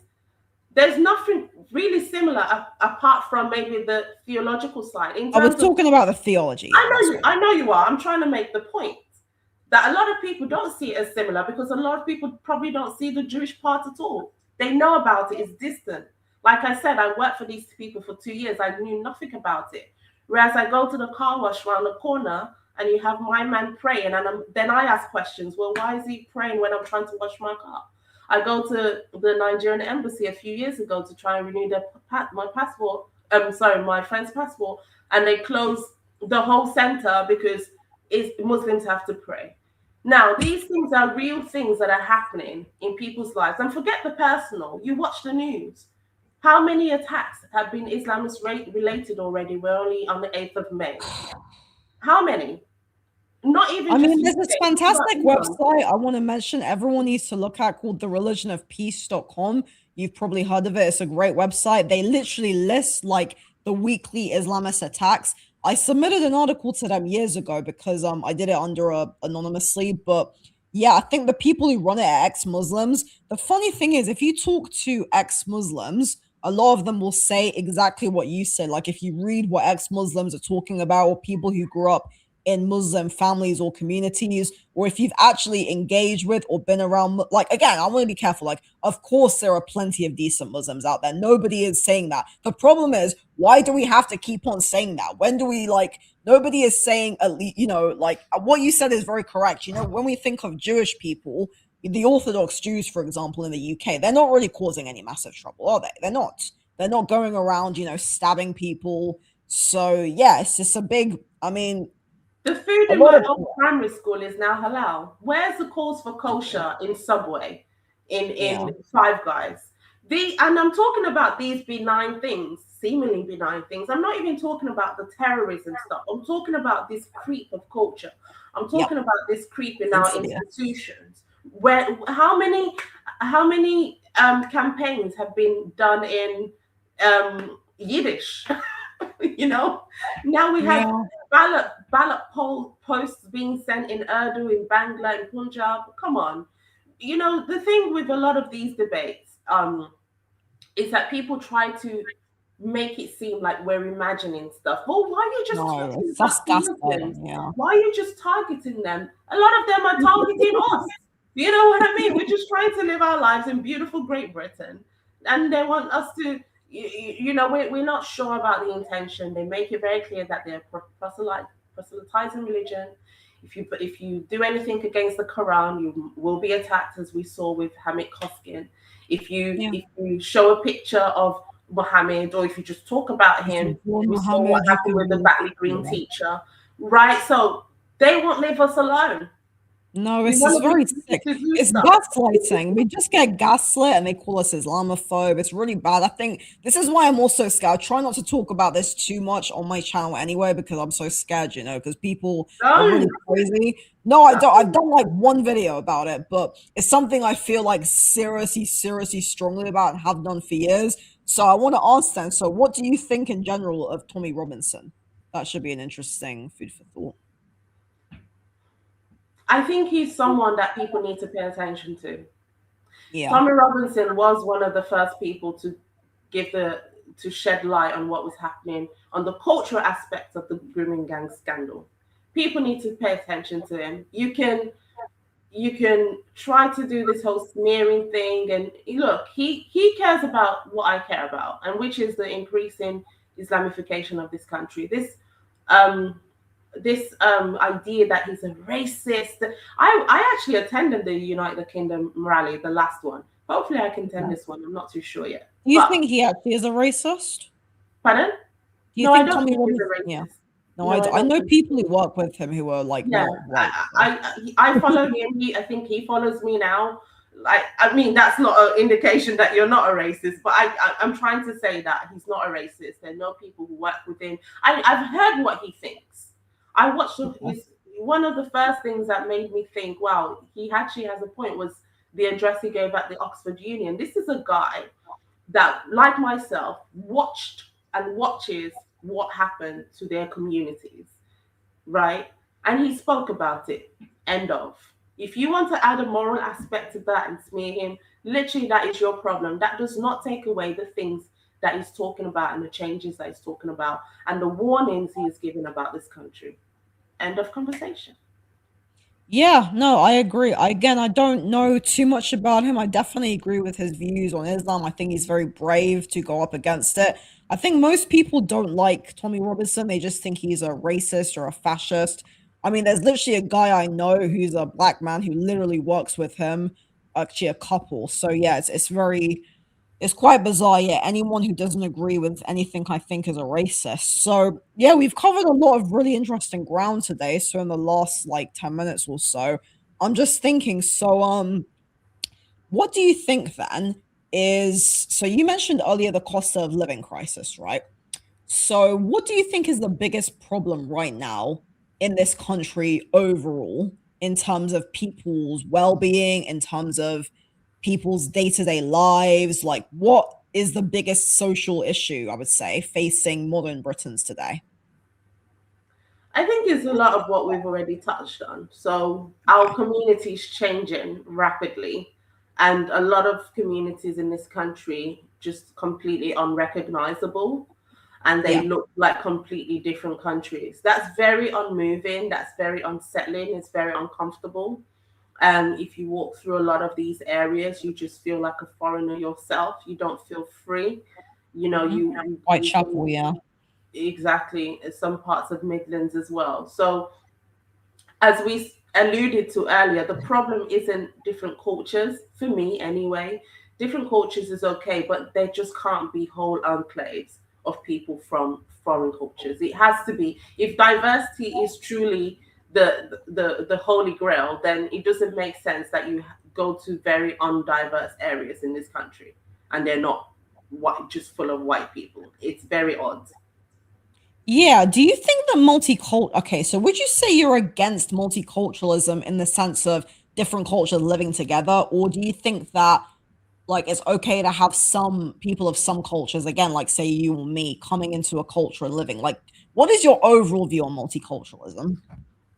There's nothing really similar apart from maybe the theological side. In I was terms of, talking about the theology. Yeah, that's right. I know you are. I'm trying to make the point that a lot of people don't see it as similar because a lot of people probably don't see the Jewish part at all. They know about it. It's distant. Like I said, I worked for these people for 2 years. I knew nothing about it. Whereas I go to the car wash around the corner and you have my man praying, and then I ask questions. Well, why is he praying when I'm trying to wash my car? I go to the Nigerian embassy a few years ago to try and renew my passport. My friend's passport, and they closed the whole center because Muslims have to pray. Now, these things are real things that are happening in people's lives. And forget the personal. You watch the news. How many attacks have been Islamist related already? We're only on the 8th of May. How many? Not even I just mean, there's this UK, talk about fantastic England. website I want to mention everyone needs to look at called thereligionofpeace.com. You've probably heard of it. It's a great website. They literally list like the weekly Islamist attacks. I submitted an article to them years ago because I did it under anonymously, but yeah, I think the people who run it are ex-Muslims. The funny thing is, if you talk to ex-Muslims, a lot of them will say exactly what you said. Like if you read what ex-Muslims are talking about, or people who grew up in Muslim families or communities, or if you've actually engaged with or been around, like, again, I want to be careful. Like, of course, there are plenty of decent Muslims out there. Nobody is saying that. The problem is, why do we have to keep on saying that? When do we, like, nobody is saying, at least, like, what you said is very correct. When we think of Jewish people, the Orthodox Jews, for example, in the UK, they're not really causing any massive trouble, are they? They're not. They're not going around, stabbing people. So, yeah, it's just a big, I mean, The food a in lot my of old primary school is now halal. Where's the calls for kosher in Subway, yeah, in Five Guys? And I'm talking about these benign things, seemingly benign things. I'm not even talking about the terrorism stuff. I'm talking about this creep of culture. I'm yep, talking about this creep in our insidious. institutions. Where how many campaigns have been done in Yiddish? you know, now we have Yeah, ballot poll posts being sent in Urdu, in Bangla, in Punjab. Come on. The thing with a lot of these debates is that people try to make it seem like we're imagining stuff. Well, why are you just no, talking that's about the Muslims? gaslighting. Yeah, Why are you just targeting them? A lot of them are targeting us. You know what I mean? We're just trying to live our lives in beautiful Great Britain, and they want us to. We're not sure about the intention. They make it very clear that they're proselytizing religion. If you do anything against the Quran, you will be attacked, as we saw with Hamid Koskin. If you yeah. if you show a picture of Muhammad, or if you just talk about If him, you call we saw what Muhammad, you happened can with the be. Batley Green Yeah. teacher, right? So they won't leave us alone. No, We it's just want to be very permitted sick. to do It's stuff. gaslighting. We just get gaslit and they call us Islamophobe. It's really bad. I think this is why I'm also scared. I try not to talk about this too much on my channel anyway, because I'm so scared, because people are really Don't. crazy. No, I don't. I've done like one video about it, but it's something I feel like seriously, seriously strongly about and have done for years. So I want to ask them. So what do you think in general of Tommy Robinson? That should be an interesting food for thought. I think he's someone that people need to pay attention to. Yeah. Tommy Robinson was one of the first people to shed light on what was happening on the cultural aspects of the grooming gang scandal. People need to pay attention to him. You can try to do this whole smearing thing, and look, he cares about what I care about, and which is the increasing Islamification of this country. Um this idea that he's a racist. I actually attended the United Kingdom rally, the last one. Hopefully I can attend this one. I'm not too sure yet. Do you But think he actually is a racist? pardon? Do you No, I think don't Tommy think he's Robinson? a Yeah. racist. No, I, No, d- I I don't know think people who work with him who are like yeah. not white. So. I follow him. I think he follows me now. Like, I mean, that's not an indication that you're not a racist, but I'm trying to say that he's not a racist. There are no people who work with him. I've heard what he thinks. I watched Okay. his One of the first things that made me think, wow, he actually has a point, was the address he gave at the Oxford Union. This is a guy that, like myself, watched and watches what happened to their communities, right? And he spoke about it. End of. If you want to add a moral aspect to that and smear him, literally that is your problem. That does not take away the things that he's talking about and the changes that he's talking about and the warnings he is giving about this country. End of conversation. Yeah, no, I agree. I don't know too much about him. I definitely agree with his views on Islam. I think he's very brave to go up against it. I think most people don't like Tommy Robinson. They just think he's a racist or a fascist. I mean, there's literally a guy I know who's a black man who literally works with him, actually a couple. So yeah, it's quite bizarre. Yeah, anyone who doesn't agree with anything I think is a racist. So yeah, we've covered a lot of really interesting ground today. So in the last like 10 minutes or so, I'm just thinking, so what do you think then? is, so you mentioned earlier the cost of living crisis, right? So, what do you think is the biggest problem right now in this country overall, in terms of people's well being, in terms of people's day to day lives? Like, what is the biggest social issue, I would say, facing modern Britons today? I think it's a lot of what we've already touched on. So our community is changing rapidly, and a lot of communities in this country just completely unrecognizable, and they Yeah. look like completely different countries. That's very unmoving. That's very unsettling. It's very uncomfortable. If you walk through a lot of these areas, you just feel like a foreigner yourself. You don't feel free. You know, Mhm. you can Whitechapel, yeah. exactly some parts of Midlands as well. So as we alluded to earlier, the problem isn't different cultures, for me anyway. Different cultures is okay, but there just can't be whole enclaves of people from foreign cultures. It has to be, if diversity is truly the holy grail, then it doesn't make sense that you go to very undiverse areas in this country and they're not white, just full of white people. It's very odd. Yeah. Do you think that okay, so would you say you're against multiculturalism in the sense of different cultures living together? Or do you think that like it's okay to have some people of some cultures, again, like say you or me, coming into a culture and living? Like, what is your overall view on multiculturalism?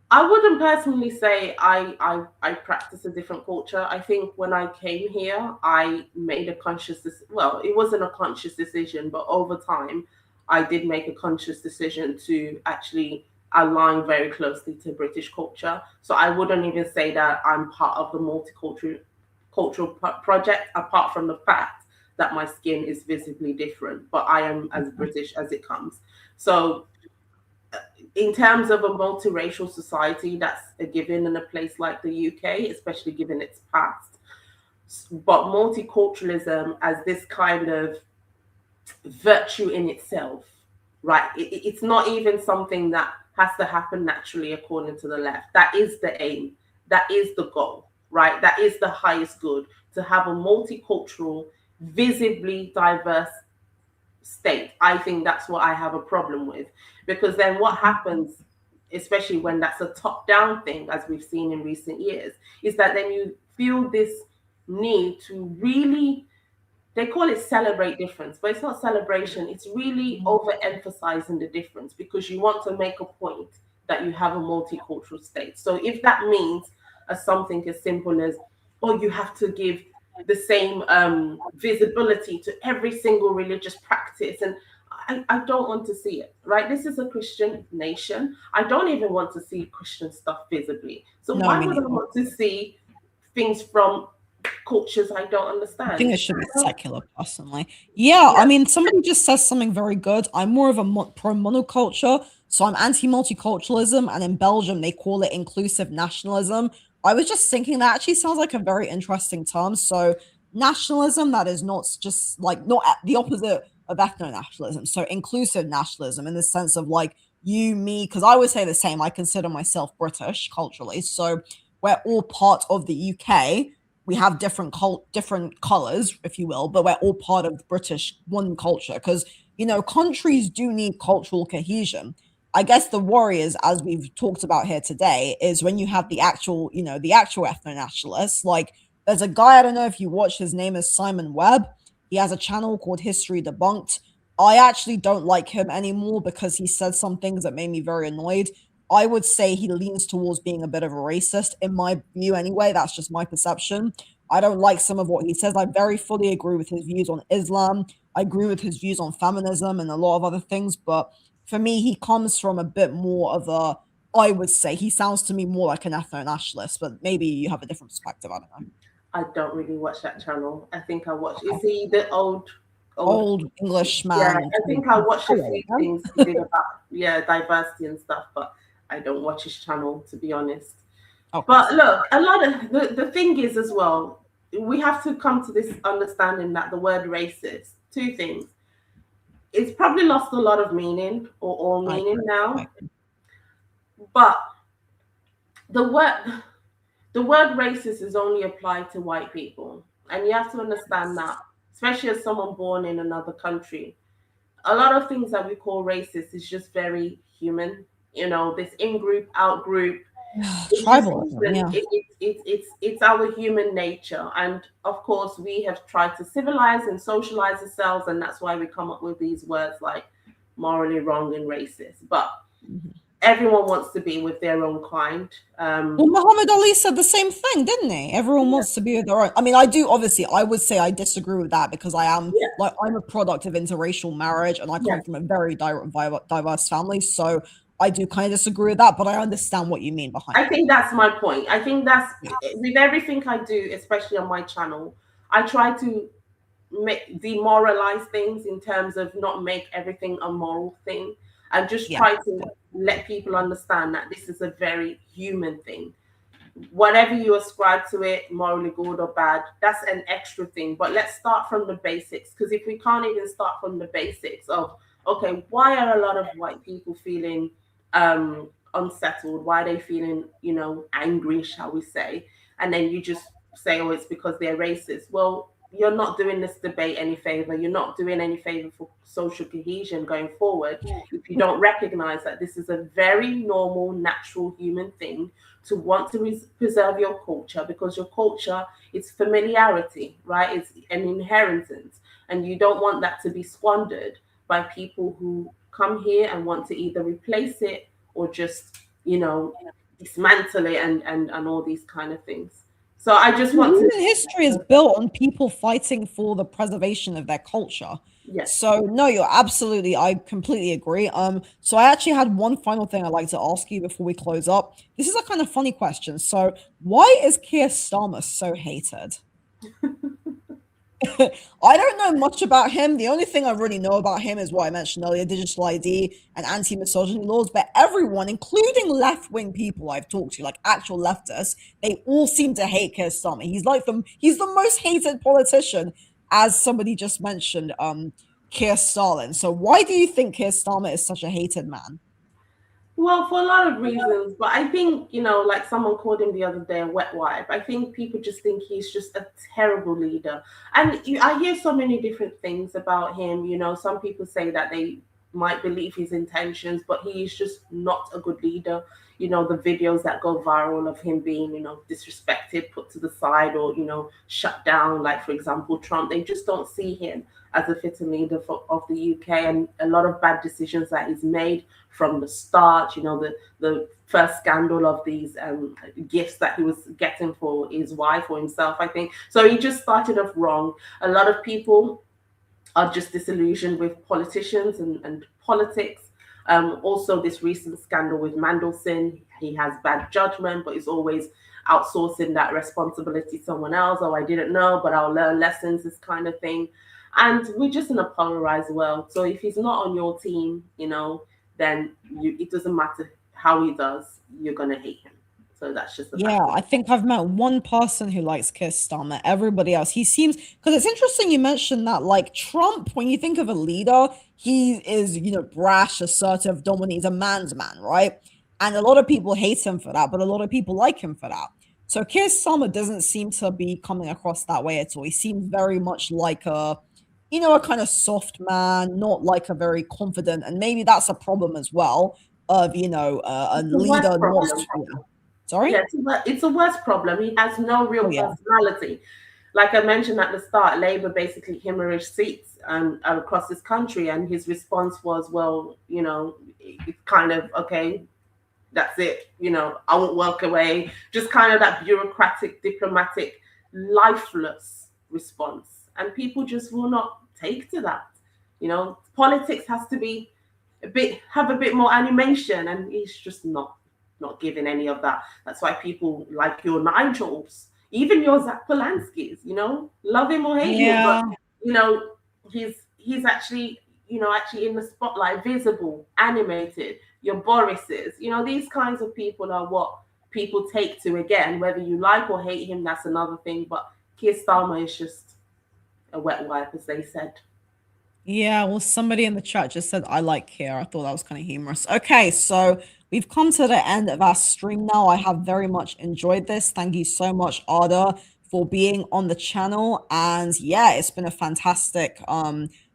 I wouldn't personally say I practice a different culture. I think when I came here, I made a well, it wasn't a conscious decision, but over time, I did make a conscious decision to actually align very closely to British culture. So I wouldn't even say that I'm part of the project, apart from the fact that my skin is visibly different, but I am as British as it comes. So in terms of a multiracial society, that's a given in a place like the UK, especially given its past. But multiculturalism as this kind of virtue in itself, right? It's not even something that has to happen naturally according to the left. That is the aim, that is the goal, right? That is the highest good, to have a multicultural, visibly diverse state. I think that's what I have a problem with. Because then what happens, especially when that's a top down thing, as we've seen in recent years, is that then you feel this need to really, they call it celebrate difference, but it's not celebration. It's really overemphasizing the difference because you want to make a point that you have a multicultural state. So if that means something as simple as, oh, you have to give the same visibility to every single religious practice, and I don't want to see it, right? This is a Christian nation. I don't even want to see Christian stuff visibly. So No, why me would I neither. want to see things from cultures I don't I think understand? it should be secular, personally. Yeah, I Yeah. mean, somebody just says something very good. I'm more of a pro monoculture, so I'm anti multiculturalism, and in Belgium they call it inclusive nationalism. I was just thinking that actually sounds like a very interesting term. So nationalism that is not just like not the opposite of ethno nationalism. So inclusive nationalism in the sense of like you, me, because I always say the same. I consider myself British culturally, so we're all part of the UK. We have different colors, if you will, but we're all part of British one culture because countries do need cultural cohesion. I guess the worry is, as we've talked about here today, is when you have the actual ethno nationalists. Like, there's a guy, I don't know if you watch, his name is Simon Webb. He has a channel called History Debunked. I actually don't like him anymore because he said some things that made me very annoyed. I would say he leans towards being a bit of a racist, in my view, anyway. That's just my perception. I don't like some of what he says. I very fully agree with his views on Islam. I agree with his views on feminism and a lot of other things. But for me, he comes from a bit more of a, I would say, he sounds to me more like an ethno nationalist, but maybe you have a different perspective. I don't know. I don't really watch that channel. I think I watch. Is he the old? Old English Yeah, man. I think I watched a Hello few things he did about diversity and stuff, but I don't watch his channel to be honest. Okay, But fair. look, a lot of the thing is as well, we have to come to this understanding that the word racist, two things, it's probably lost a lot of meaning or all I meaning agree. I now. agree. But the word the word racist is only applied to white people, and you have to understand that. especially as someone born in another country. A lot of things that we call racist is just very human. You know, this in group, out group, it's just Tribalism, human. yeah. It's our human nature, and of course we have tried to civilize and socialize ourselves, and that's why we come up with these words like morally wrong and racist. But Mhm. everyone wants to be with their own kind. Well, Muhammad Ali said the same thing, didn't he? Everyone Yeah, wants to be with their own. I mean, I do obviously, I would say I disagree with that because I am yeah, like I'm a product of interracial marriage and I yeah. come from a very diverse family, so I do kind of disagree with that, but I understand what you mean behind I it. think that's my point. I think that's Yes. with everything I do, especially on my channel. I try to make demoralize things in terms of not make everything a moral thing, and just Yeah. try to let people understand that this is a very human thing. Whatever you ascribe to it, morally good or bad, that's an extra thing. But let's start from the basics, because if we can't even start from the basics of, okay, why are a lot of white people feeling unsettled? Why are they feeling, angry, shall we say? And then you just say, oh, it's because they're racist. Well, you're not doing this debate any favor. You're not doing any favor for social cohesion going forward if you don't recognize that this is a very normal, natural human thing to want to preserve your culture, because your culture is familiarity, right? It's an inheritance, and you don't want that to be squandered by people who come here and want to either replace it or just, dismantle it and all these kind of things. So I just want to, Human history is built on people fighting for the preservation of their culture. yes. So no, you're absolutely, I completely agree. So I actually had one final thing I'd like to ask you before we close up. This is a kind of funny question. So why is Keir Starmer so hated? I don't know much about him. The only thing I really know about him is what I mentioned earlier, digital ID and anti-misogyny laws. But everyone, including left-wing people I've talked to, like actual leftists, they all seem to hate Keir Starmer. He's the most hated politician, as somebody just mentioned, Keir Starlin. So why do you think Keir Starmer is such a hated man? Well, for a lot of reasons, but I think, like someone called him the other day a wet wipe. I think people just think he's just a terrible leader. And I hear so many different things about him. Some people say that they might believe his intentions, but he is just not a good leader. The videos that go viral of him being, disrespected, put to the side, or, shut down, like, for example, Trump, they just don't see him as a fitting leader of the UK, and a lot of bad decisions that he's made from the start. The first scandal of these gifts that he was getting for his wife or himself, I think. So he just started off wrong. A lot of people are just disillusioned with politicians and politics. Also, this recent scandal with Mandelson, he has bad judgment, but he's always outsourcing that responsibility to someone else. Oh, I didn't know, but I'll learn lessons, this kind of thing. And we're just in a polarized world. So if he's not on your team, then it doesn't matter how he does, you're going to hate him. So that's just the Yeah, fact of I it. think I've met one person who likes Keir Starmer. Everybody else, he seems because it's interesting you mentioned that like Trump, when you think of a leader, he is, brash, assertive, dominant, he's a man's man, right? And a lot of people hate him for that, but a lot of people like him for that. So Keir Starmer doesn't seem to be coming across that way at all. He seems very much like a kind of soft man, not like a very confident, and maybe that's a problem as well of, a It's the worst leader not, problem. yeah. Sorry? Yeah, it's a worse problem. He has no real Oh yeah. personality. Like I mentioned at the start, Labour basically hemorrhaged seats across this country, and his response was, well, it's kind of okay, that's it. I won't walk away. Just kind of that bureaucratic, diplomatic, lifeless response, and people just will not take to that. Politics has to be have a bit more animation, and he's just not giving any of that. That's why people like your Nigels, even your Zach Polanskis, love him or hate him, but Yeah. you know he's actually actually in the spotlight, visible, animated. Your Borises, these kinds of people are what people take to. Again, whether you like or hate him, that's another thing. But Keir Starmer is just a wet wipe, as they said. Yeah, well, somebody in the chat just said, I like Kier. I thought that was kind of humorous. Okay, so we've come to the end of our stream now. I have very much enjoyed this. Thank you so much, Ada, for being on the channel. And yeah, it's been a fantastic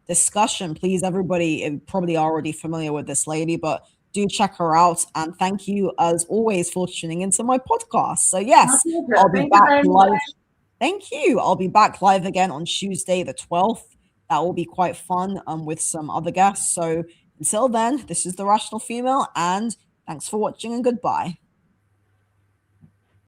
discussion. Please, everybody, probably already familiar with this lady, but do check her out. And thank you, as always, for tuning into my podcast. So, My yes, I'll pleasure. be Thank you back very much. live. Thank you. I'll be back live again on Tuesday, the 12th. That will be quite fun with some other guests. So, until then, this is The Rational Female, and thanks for watching and goodbye.